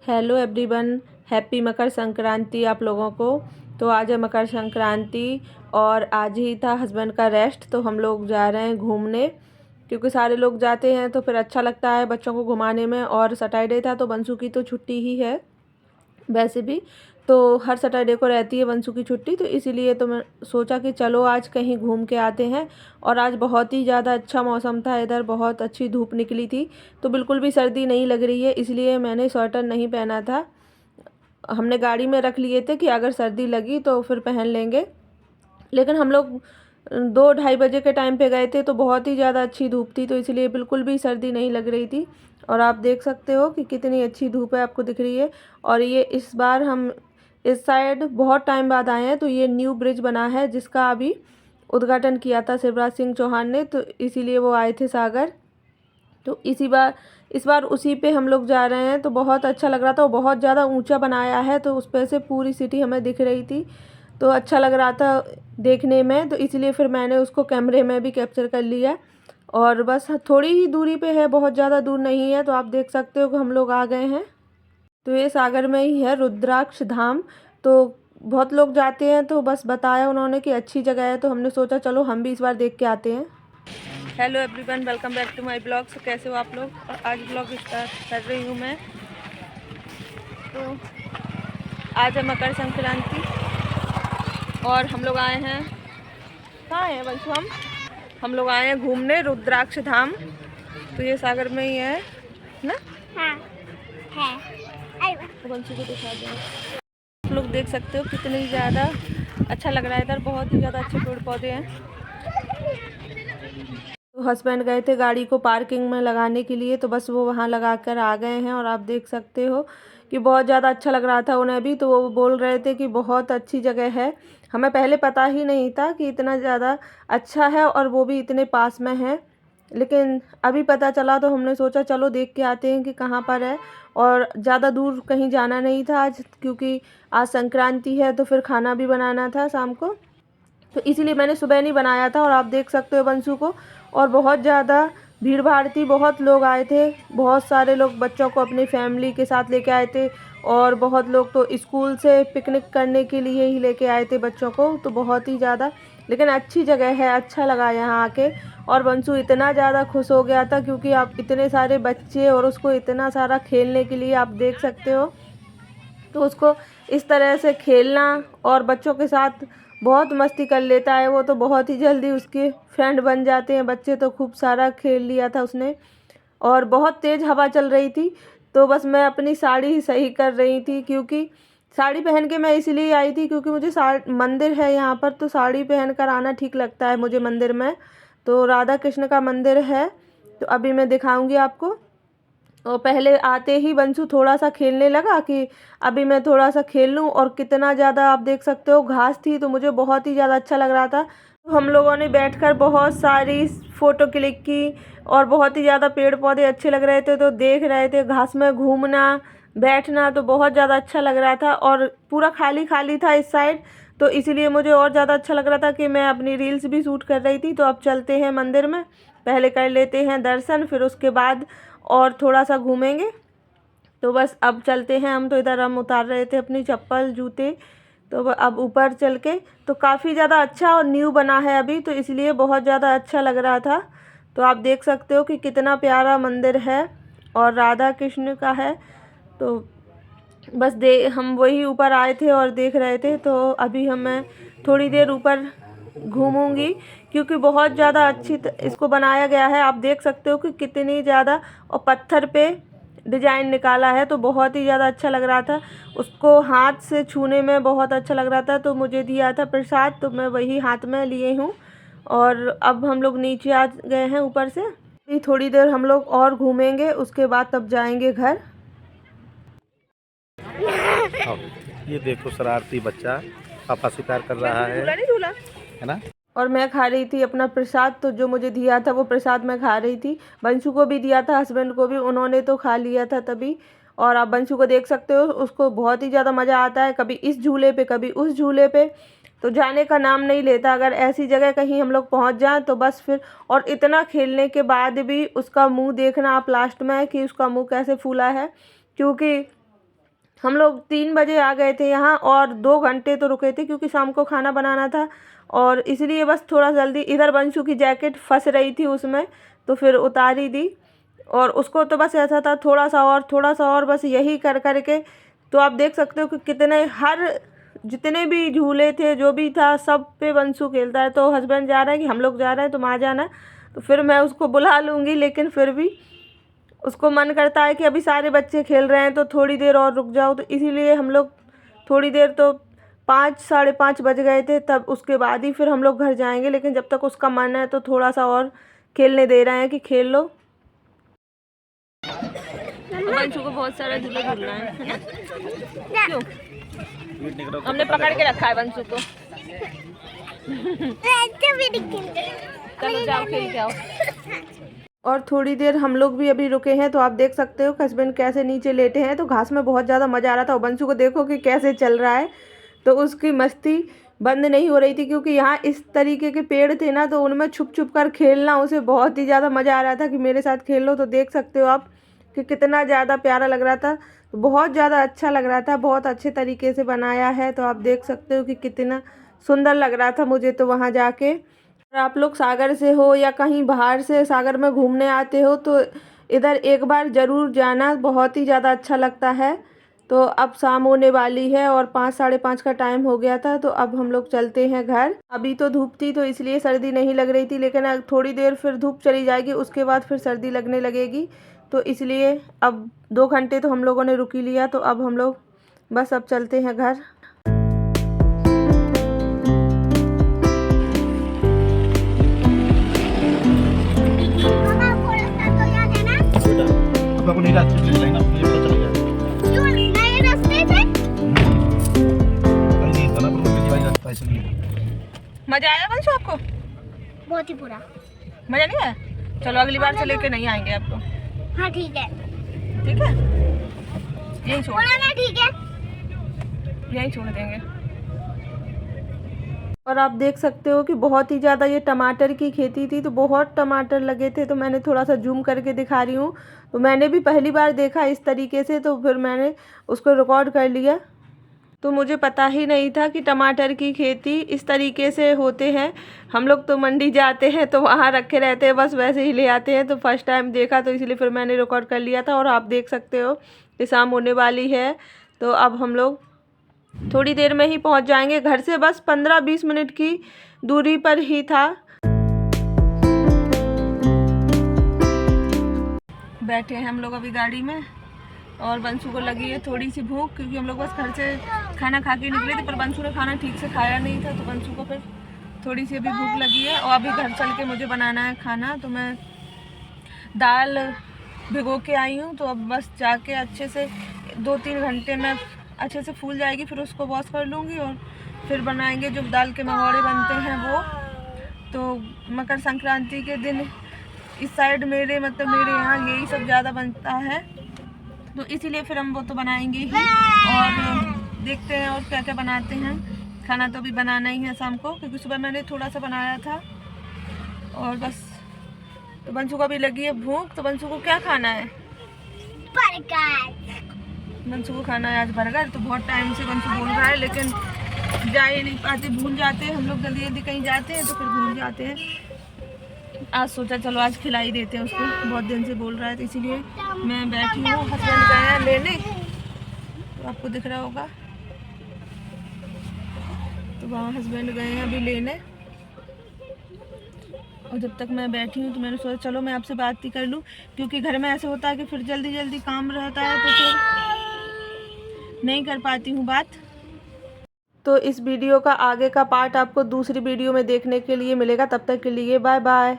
Hello everyone, happy Makar Sankranti आप लोगों को। तो आज है मकर संक्रांति और आज ही था हस्बैंड का रेस्ट, तो हम लोग जा रहे हैं घूमने क्योंकि सारे लोग जाते हैं तो फिर अच्छा लगता है बच्चों को घुमाने में। और सैटरडे था तो बंसू की तो छुट्टी ही है वैसे भी, तो हर सैटरडे को रहती है बंसू की छुट्टी, तो इसीलिए तो मैं सोचा कि चलो आज कहीं घूम के आते हैं। और आज बहुत ही ज़्यादा अच्छा मौसम था, इधर बहुत अच्छी धूप निकली थी, तो बिल्कुल भी सर्दी नहीं लग रही है, इसलिए मैंने स्वेटर नहीं पहना था। हमने गाड़ी में रख लिए थे कि अगर सर्दी लगी तो फिर पहन लेंगे। लेकिन हम लोग 2-2:30 बजे के टाइम पे गए थे तो बहुत ही ज़्यादा अच्छी धूप थी, तो इसलिए बिल्कुल भी सर्दी नहीं लग रही थी। और आप देख सकते हो कि कितनी अच्छी धूप है, आपको दिख रही है। और ये इस बार हम इस साइड बहुत टाइम बाद आए हैं, तो ये न्यू ब्रिज बना है जिसका अभी उद्घाटन किया था शिवराज सिंह चौहान ने, तो इसीलिए वो आए थे सागर। तो इस बार उसी पे हम लोग जा रहे हैं, तो बहुत अच्छा लग रहा था। वो बहुत ज़्यादा ऊंचा बनाया है, तो उस पर से पूरी सिटी हमें दिख रही थी, तो अच्छा लग रहा था देखने में, तो इसलिए फिर मैंने उसको कैमरे में भी कैप्चर कर लिया। और बस थोड़ी ही दूरी पे है, बहुत ज़्यादा दूर नहीं है, तो आप देख सकते हो कि हम लोग आ गए हैं। तो ये सागर में ही है रुद्राक्ष धाम, तो बहुत लोग जाते हैं, तो बस बताया उन्होंने कि अच्छी जगह है, तो हमने सोचा चलो हम भी इस बार देख के आते हैं। Hello everyone, welcome back to my blog. So कैसे हो आप लोग? और आज ब्लॉग स्टार्ट कर रही हूँ मैं। तो आज है मकर संक्रांति और हम लोग आए हैं, कहाँ हैं बंसू? हम लोग आए हैं घूमने रुद्राक्ष धाम, तो ये सागर में ही है ना। हाँ है, तो बंसू को दिखा दें। आप लोग देख सकते हो कितनी ज़्यादा अच्छा लग रहा है, इधर बहुत ही ज़्यादा अच्छे पेड़ पौधे हैं। तो हस्बैंड गए थे गाड़ी को पार्किंग में लगाने के लिए, तो बस वो वहाँ लगा कर आ गए हैं। और आप देख सकते हो कि बहुत ज़्यादा अच्छा लग रहा था उन्हें भी, तो वो बोल रहे थे कि बहुत अच्छी जगह है। हमें पहले पता ही नहीं था कि इतना ज़्यादा अच्छा है और वो भी इतने पास में है, लेकिन अभी पता चला तो हमने सोचा चलो देख के आते हैं कि कहाँ पर है। और ज़्यादा दूर कहीं जाना नहीं था आज, क्योंकि आज संक्रांति है तो फिर खाना भी बनाना था शाम को, तो इसीलिए मैंने सुबह नहीं बनाया था। और आप देख सकते हो बंसू को, और बहुत ज़्यादा भीड़ भाड़ थी, बहुत लोग आए थे, बहुत सारे लोग बच्चों को अपनी फैमिली के साथ लेके आए थे। और बहुत लोग तो स्कूल से पिकनिक करने के लिए ही लेके आए थे बच्चों को, तो बहुत ही ज़्यादा, लेकिन अच्छी जगह है, अच्छा लगा यहाँ आके। और बंसू इतना ज़्यादा खुश हो गया था क्योंकि आप इतने सारे बच्चे और उसको इतना सारा खेलने के लिए, आप देख सकते हो। तो उसको इस तरह से खेलना और बच्चों के साथ बहुत मस्ती कर लेता है वो, तो बहुत ही जल्दी उसके फ्रेंड बन जाते हैं बच्चे, तो खूब सारा खेल लिया था उसने। और बहुत तेज़ हवा चल रही थी, तो बस मैं अपनी साड़ी ही सही कर रही थी, क्योंकि साड़ी पहन के मैं इसलिए आई थी क्योंकि मुझे मंदिर है यहाँ पर, तो साड़ी पहन कर आना ठीक लगता है मुझे मंदिर में। तो राधा कृष्ण का मंदिर है, तो अभी मैं दिखाऊंगी आपको। और पहले आते ही बंसू थोड़ा सा खेलने लगा कि अभी मैं थोड़ा सा खेल लूँ, और कितना ज़्यादा आप देख सकते हो घास थी, तो मुझे बहुत ही ज़्यादा अच्छा लग रहा था। तो हम लोगों ने बैठकर बहुत सारी फ़ोटो क्लिक की, और बहुत ही ज़्यादा पेड़ पौधे अच्छे लग रहे थे, तो देख रहे थे घास में घूमना बैठना, तो बहुत ज़्यादा अच्छा लग रहा था। और पूरा खाली खाली था इस साइड, तो इसीलिए मुझे और ज़्यादा अच्छा लग रहा था कि मैं अपनी रील्स भी शूट कर रही थी। तो अब चलते हैं मंदिर में, पहले कर लेते हैं दर्शन, फिर उसके बाद और थोड़ा सा घूमेंगे। तो बस अब चलते हैं हम, तो इधर हम उतार रहे थे अपनी चप्पल जूते, तो अब ऊपर चल के, तो काफ़ी ज़्यादा अच्छा और न्यू बना है अभी, तो इसलिए बहुत ज़्यादा अच्छा लग रहा था। तो आप देख सकते हो कि कितना प्यारा मंदिर है और राधा कृष्ण का है। तो बस हम वही ऊपर आए थे और देख रहे थे, तो अभी मैं थोड़ी देर ऊपर घूमूंगी, क्योंकि बहुत ज़्यादा अच्छी इसको बनाया गया है। आप देख सकते हो कि कितनी ज़्यादा, और पत्थर पे डिज़ाइन निकाला है, तो बहुत ही ज़्यादा अच्छा लग रहा था। उसको हाथ से छूने में बहुत अच्छा लग रहा था, तो मुझे दिया था प्रसाद, तो मैं वही हाथ में लिए हूँ। और अब हम लोग नीचे आ गए हैं ऊपर से, अभी थोड़ी देर हम लोग और घूमेंगे, उसके बाद तब जाएंगे घर। ये देखो शरारती बच्चा पापा से प्यार कर रहा है ना। और मैं खा रही थी अपना प्रसाद, तो जो मुझे दिया था वो प्रसाद मैं खा रही थी। बंशु को भी दिया था, हस्बैंड को भी, उन्होंने तो खा लिया था तभी। और आप बंशु को देख सकते हो, उसको बहुत ही ज़्यादा मज़ा आता है, कभी इस झूले पे कभी उस झूले पे, तो जाने का नाम नहीं लेता। अगर ऐसी जगह कहीं हम लोग पहुंच जाएं तो बस फिर, और इतना खेलने के बाद भी उसका मुंह देखना आप लास्ट में कि उसका मुंह कैसे फूला है, क्योंकि हम लोग 3 बजे आ गए थे यहाँ और 2 घंटे तो रुके थे क्योंकि शाम को खाना बनाना था और इसलिए बस थोड़ा जल्दी। इधर बंशु की जैकेट फंस रही थी उसमें, तो फिर उतार ही दी और उसको तो बस ऐसा था थोड़ा सा और बस यही कर कर के। तो आप देख सकते हो कि कितने जितने भी झूले थे जो भी था सब पे बंशु खेलता है। तो हस्बैंड जा रहा है कि हम लोग जा रहे हैं तुम आ जाना, तो फिर मैं उसको बुला लूँगी, लेकिन फिर भी उसको मन करता है कि अभी सारे बच्चे खेल रहे हैं तो थोड़ी देर और रुक जाओ। तो इसीलिए हम लोग थोड़ी देर, तो 5 साढ़े 5 बज गए थे, तब उसके बाद ही फिर हम लोग घर जाएंगे। लेकिन जब तक उसका मन है तो थोड़ा सा और खेलने दे रहे हैं कि खेल लो। बंशु को बहुत सारा झूला झूलना है ना? क्यों? हमने पकड़ के रखा है बंशु को। चलो जाओ खेल के आओ। और थोड़ी देर हम लोग भी अभी रुके हैं, तो आप देख सकते हो हस्बैंड कैसे नीचे लेटे हैं। तो घास में बहुत ज़्यादा मज़ा आ रहा था और बंशु को देखो कि कैसे चल रहा है। तो उसकी मस्ती बंद नहीं हो रही थी क्योंकि यहाँ इस तरीके के पेड़ थे ना, तो उनमें छुप छुप कर खेलना उसे बहुत ही ज़्यादा मज़ा आ रहा था कि मेरे साथ खेल लो। तो देख सकते हो आप कि कितना ज़्यादा प्यारा लग रहा था, तो बहुत ज़्यादा अच्छा लग रहा था, बहुत अच्छे तरीके से बनाया है। तो आप देख सकते हो कि कितना सुंदर लग रहा था मुझे तो वहाँ जाके। अगर आप लोग सागर से हो या कहीं बाहर से सागर में घूमने आते हो तो इधर एक बार ज़रूर जाना, बहुत ही ज़्यादा अच्छा लगता है। तो अब शाम होने वाली है और 5 साढ़े 5 का टाइम हो गया था, तो अब हम लोग चलते हैं घर। अभी तो धूप थी तो इसलिए सर्दी नहीं लग रही थी, लेकिन थोड़ी देर फिर धूप चली जाएगी, उसके बाद फिर सर्दी लगने लगेगी। तो इसलिए अब 2 घंटे तो हम लोगों ने रुक ही लिया, तो अब हम लोग बस अब चलते हैं घर। आपको नहीं रास्ते मिल जाएगा, मुझे पता चल गया। क्यों नए रास्ते थे? नहीं था ना, पर मुझे रास्ता ऐसे नहीं है। मज़ा आया बंशु आपको? बहुत ही बुरा। मज़ा नहीं आया? चलो अगली बार से लेके नहीं आएंगे आपको। हाँ ठीक है। ठीक है, यही छोड़ ना ठीक है, यही छोड़ देंगे। और आप देख सकते हो कि बहुत ही ज़्यादा ये टमाटर की खेती थी, तो बहुत टमाटर लगे थे। तो मैंने थोड़ा सा जूम करके दिखा रही हूँ। तो मैंने भी पहली बार देखा इस तरीके से, तो फिर मैंने उसको रिकॉर्ड कर लिया। तो मुझे पता ही नहीं था कि टमाटर की खेती इस तरीके से होते हैं। हम लोग तो मंडी जाते हैं तो वहाँ रखे रहते हैं, बस वैसे ही ले आते हैं। तो फर्स्ट टाइम देखा तो इसलिए फिर मैंने रिकॉर्ड कर लिया था। और आप देख सकते हो कि शाम होने वाली है, तो अब हम लोग थोड़ी देर में ही पहुंच जाएंगे। घर से बस 15-20 मिनट की दूरी पर ही था। बैठे हैं हम लोग अभी गाड़ी में और बंशु को लगी है थोड़ी सी भूख, क्योंकि हम लोग बस घर से खाना खा के निकले थे, पर बंशु ने खाना ठीक से खाया नहीं था। तो बंशु को फिर थोड़ी सी अभी भूख लगी है और अभी घर चल के मुझे बनाना है खाना। तो मैं दाल भिगो के आई हूँ, तो अब बस जाके अच्छे से 2-3 घंटे में अच्छे से फूल जाएगी, फिर उसको वॉश कर लूँगी और फिर बनाएंगे जो दाल के मंगोड़े बनते हैं वो। तो मकर संक्रांति के दिन इस साइड मेरे यहाँ यही सब ज़्यादा बनता है, तो इसीलिए फिर हम वो तो बनाएंगे ही। और देखते हैं और क्या क्या बनाते हैं। खाना तो अभी बनाना ही है शाम को, क्योंकि सुबह मैंने थोड़ा सा बनाया था। और बस तो बंशु को भी लगी है भूख। तो बंशु को क्या खाना है? बर्गर। बंशु को खाना है आज बर्गर। तो बहुत टाइम से बंशु बोल रहा है, लेकिन जा ही नहीं पाते, भूल जाते हैं। हम लोग जल्दी जल्दी कहीं जाते हैं तो फिर भूल जाते हैं। आज सोचा चलो आज खिला ही देते हैं उसको, बहुत दिन से बोल रहा है, तो इसीलिए मैं बैठी हूँ। हस्बैंड गए हैं लेने, तो आपको दिख रहा होगा, तो वहाँ हस्बैंड गए हैं अभी लेने। और जब तक मैं बैठी हूँ तो मैंने सोचा चलो मैं आपसे बात ही कर लूँ, क्योंकि घर में ऐसे होता है कि फिर जल्दी जल्दी काम रहता है तो फिर नहीं कर पाती हूँ बात। तो इस वीडियो का आगे का पार्ट आपको दूसरी वीडियो में देखने के लिए मिलेगा। तब तक के लिए बाय बाय।